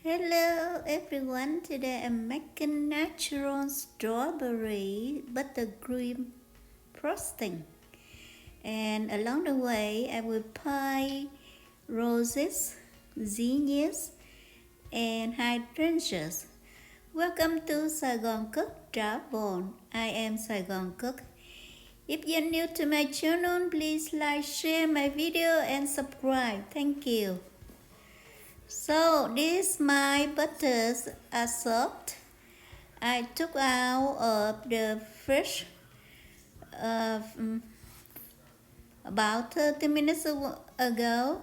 Hello everyone, today I'm making natural strawberry buttercream frosting, and along the way I will pie roses, zinnias and hydrangeas. Welcome to Saigon Cook Travel. I am Saigon Cook. If you're new to my channel, please like, share my video and subscribe. Thank you. So these my butters are soft. I took out of the fridge about 30 minutes ago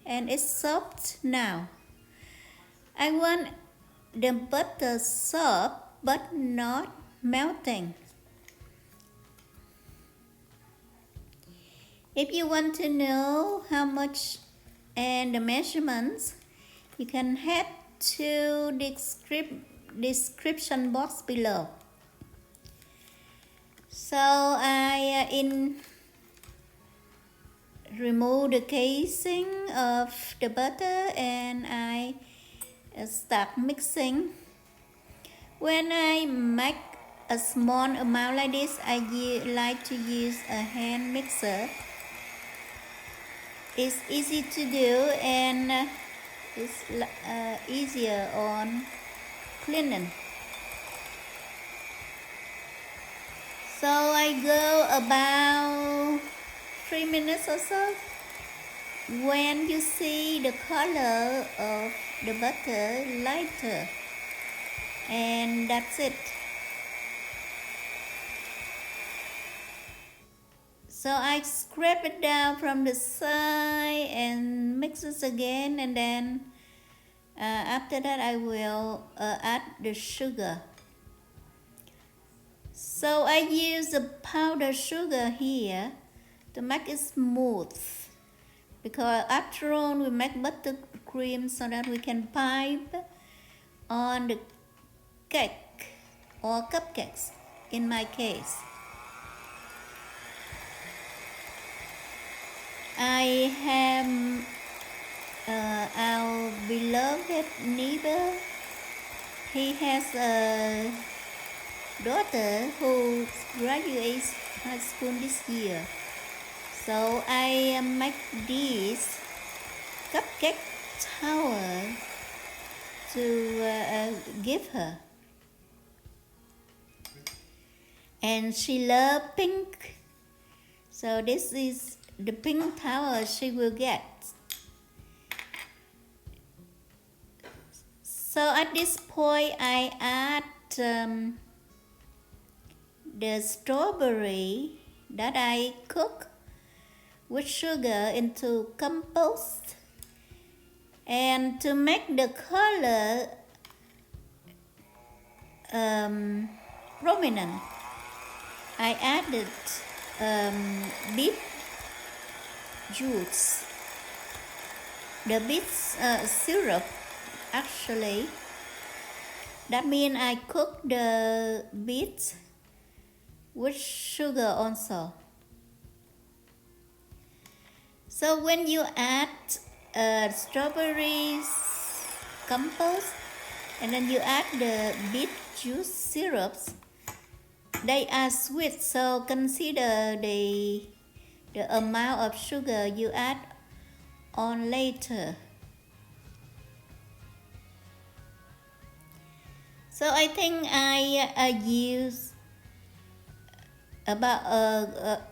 and it's soft now. I want the butter soft but not melting. If you want to know how much and the measurements, you can head to the description box below. So I remove the casing of the butter and I start mixing. When I make a small amount like this, I like to use a hand mixer. It's easy to do and it's easier on cleaning. So I go about 3 minutes or so. When you see the color of the butter lighter, and that's it. So I scrape it down from the side and mix it again, and then after that I will add the sugar. So I use the powdered sugar here to make it smooth, because after all we make buttercream so that we can pipe on the cake or cupcakes in my case. I have our beloved neighbor. He has a daughter who graduates high school this year. So I make this cupcake tower to give her. And she loves pink. So this is the pink tower she will get. So at this point I add the strawberry that I cook with sugar into compost, and to make the color prominent I added beet juice, the beet syrup actually. That means I cook the beets with sugar also. So when you add strawberries compost and then you add the beet juice syrups, they are sweet, so consider the amount of sugar you add on later. So I think I use about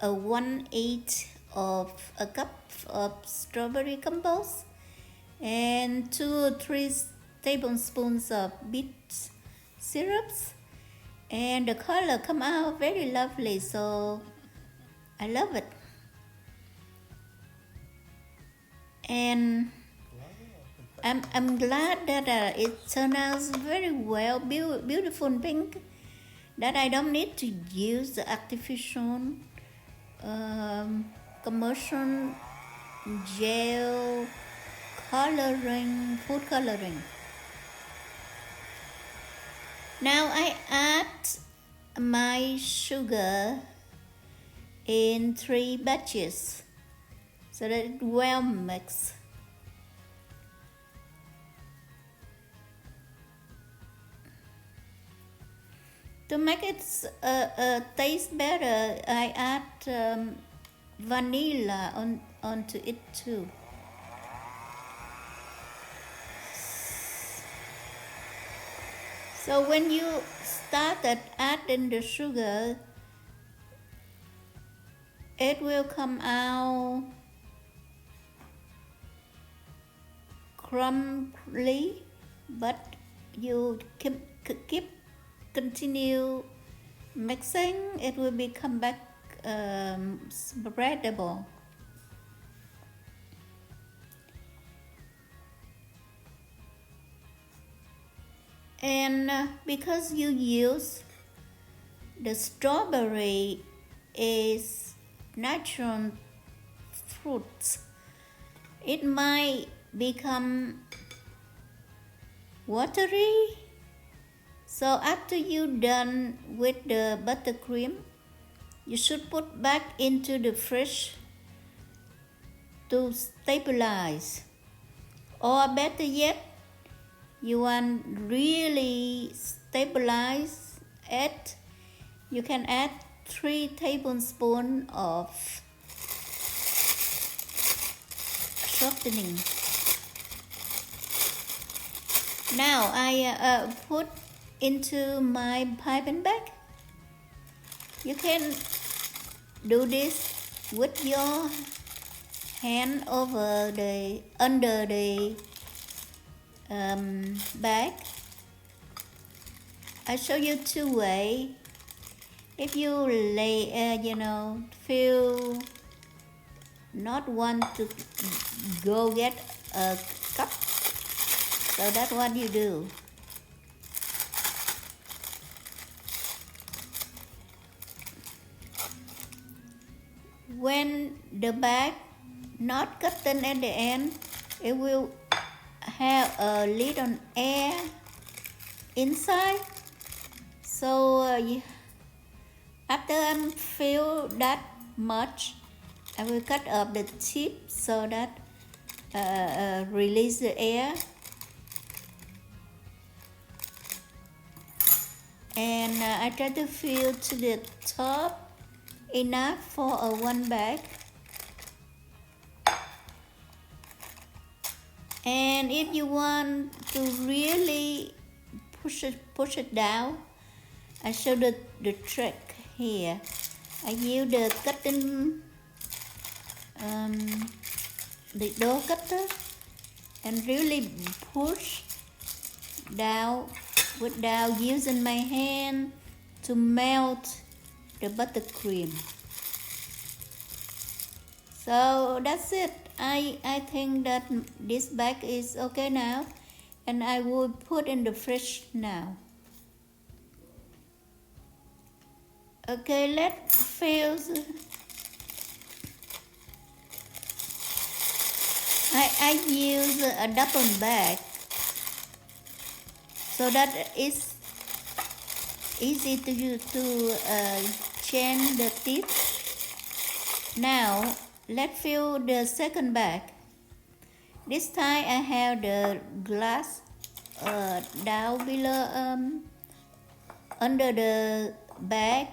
a 1/8 of a cup of strawberry compost and 2 or 3 tablespoons of beet syrups, and the color come out very lovely, so I love it. And I'm glad that it turned out very well, beautiful pink, that I don't need to use the artificial commercial gel coloring, food coloring. Now I add my sugar in 3 batches so that it well mixed. To make it taste better, I add vanilla onto it too. So when you started adding the sugar, it will come out crumbly, but you keep continue mixing, it will become back spreadable. And because you use the strawberry is natural fruits, it might become watery. So after you're done with the buttercream, you should put back into the fridge to stabilize. Or better yet, you want really stabilize it, you can add 3 tablespoons of shortening. Now I put into my piping bag. You can do this with your hand under the bag. I show you 2 ways. If you feel not want to go get a cup, so that's what you do. When the bag not cutting at the end, it will have a little air inside. So after I fill that much, I will cut off the tip so that release the air. And I try to fill to the top enough for a 1 bag. And if you want to really push it down, I show the trick here. I use the cutting the dough cutter and really push down without using my hand to melt the buttercream. So that's it. I think that this bag is okay now, and I will put in the fridge now. Okay, let's fill. I use a double bag so that it's easy to change the tip. Now let's fill the second bag. This time I have the glass down below under the bag,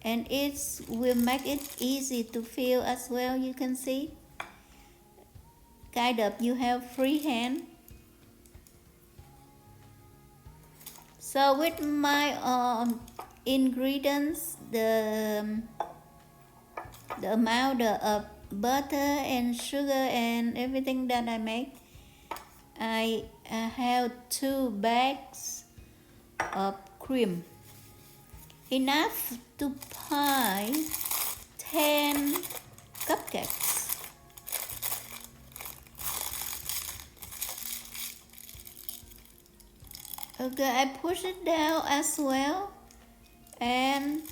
and it will make it easy to fill as well. You can see, kind of you have free hand. So with my ingredients, the amount of butter and sugar and everything that I make, I have 2 bags of cream, enough to pie 10 cupcakes. Okay, I push it down as well, and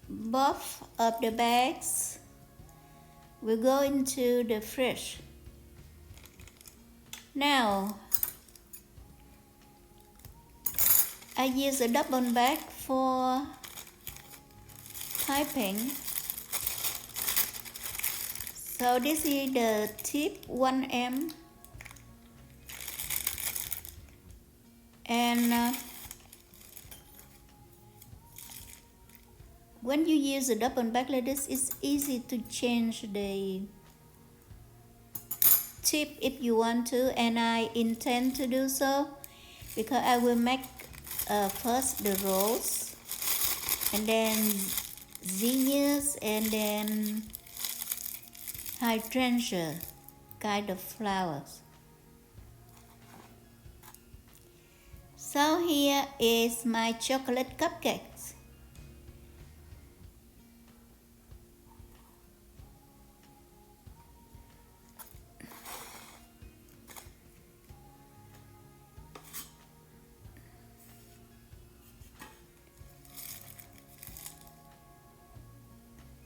both of the bags will go into the fridge. Now I use a double bag for piping. So this is the tip 1M. And when you use a double bag like this, it's easy to change the tip if you want to, and I intend to do so because I will make first the rose, and then zinnias, and then hydrangea kind of flowers. So here is my chocolate cupcakes.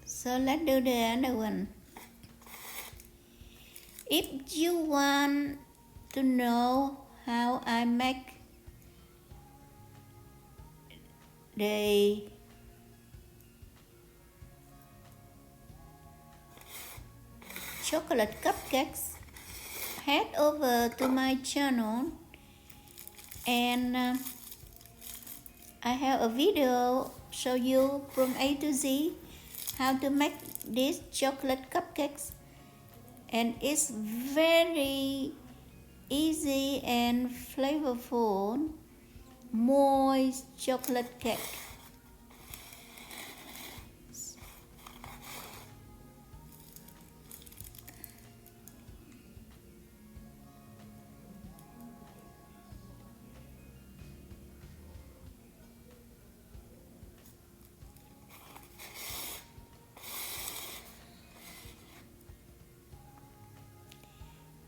So let's do the other one. If you want to know how I make the chocolate cupcakes, head over to my channel, and I have a video show you from A to Z how to make these chocolate cupcakes, and it's very easy and flavorful moist chocolate cake.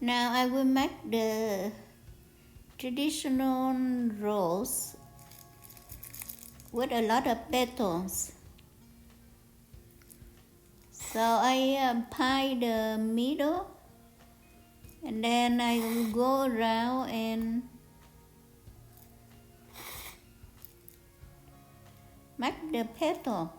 Now I will make the traditional rose with a lot of petals. So I pie the middle, and then I will go around and make the petal.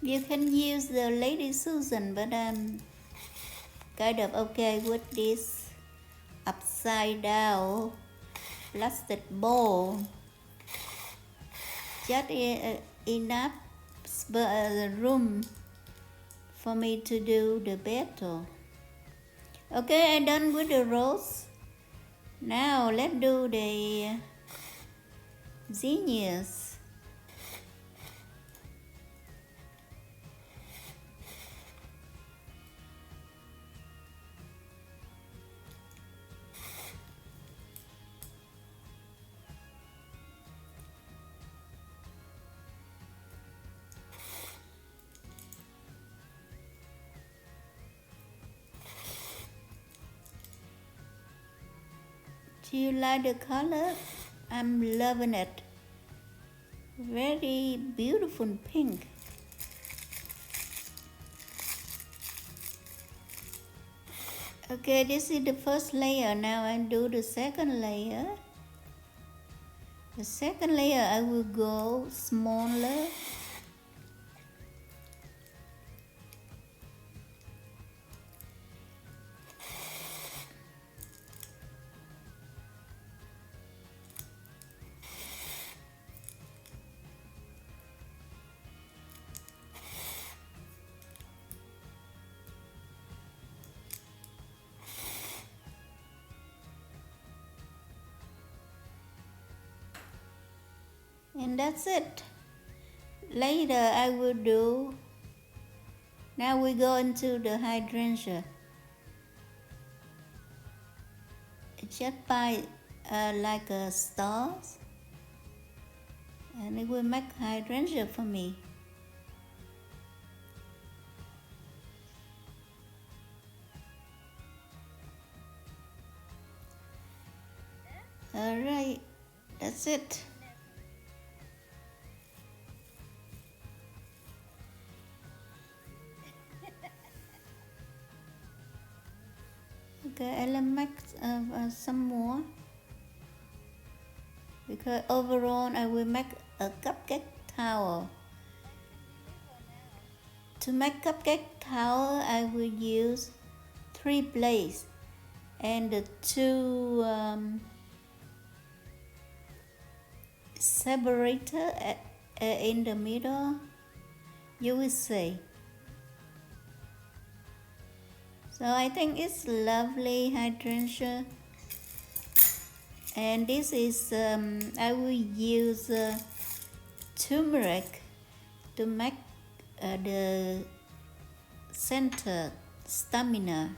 You can use the Lady Susan, but I'm kind of okay with this upside down plastic bowl. Just enough room for me to do the petal. Okay, I'm done with the rose. Now let's do the zinnias. Do you like the color? I'm loving it. Very beautiful pink. Okay, this is the first layer. Now I do the second layer. The second layer I will go smaller. And that's it. Later I will do. Now we go into the hydrangea. Just by like stars, and it will make hydrangea for me. Alright, that's it. Okay, I'll make some more, because overall I will make a cupcake tower. To make cupcake tower, I will use 3 blades and the 2 separator in the middle, you will see. So I think it's lovely hydrangea. And this is I will use turmeric to make the center stamina.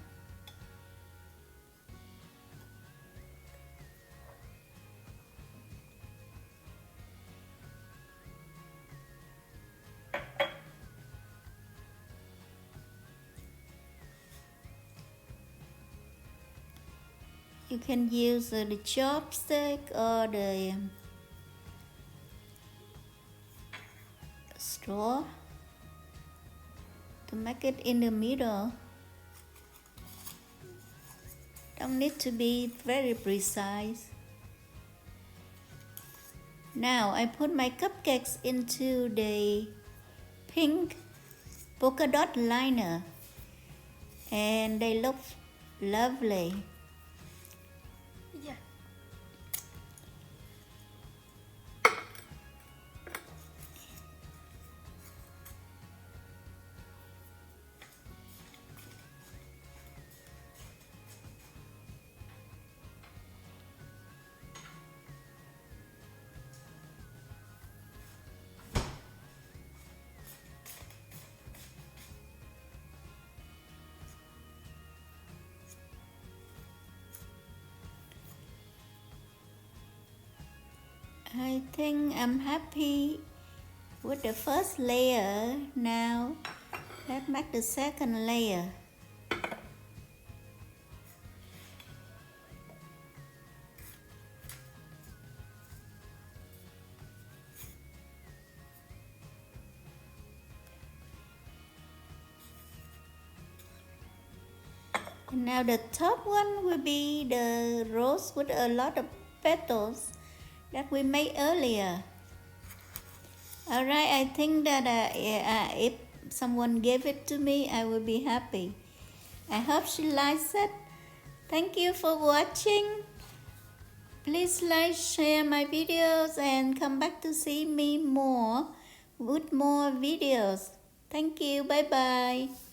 You can use the chopstick or the straw to make it in the middle. Don't need to be very precise. Now I put my cupcakes into the pink polka dot liner, and they look lovely. I think I'm happy with the first layer. Now let's make the second layer. And now the top one will be the rose with a lot of petals that we made earlier. Alright, I think that if someone gave it to me, I will be happy. I hope she likes it. Thank you for watching. Please like, share my videos, and come back to see me more with more videos. Thank you. Bye bye.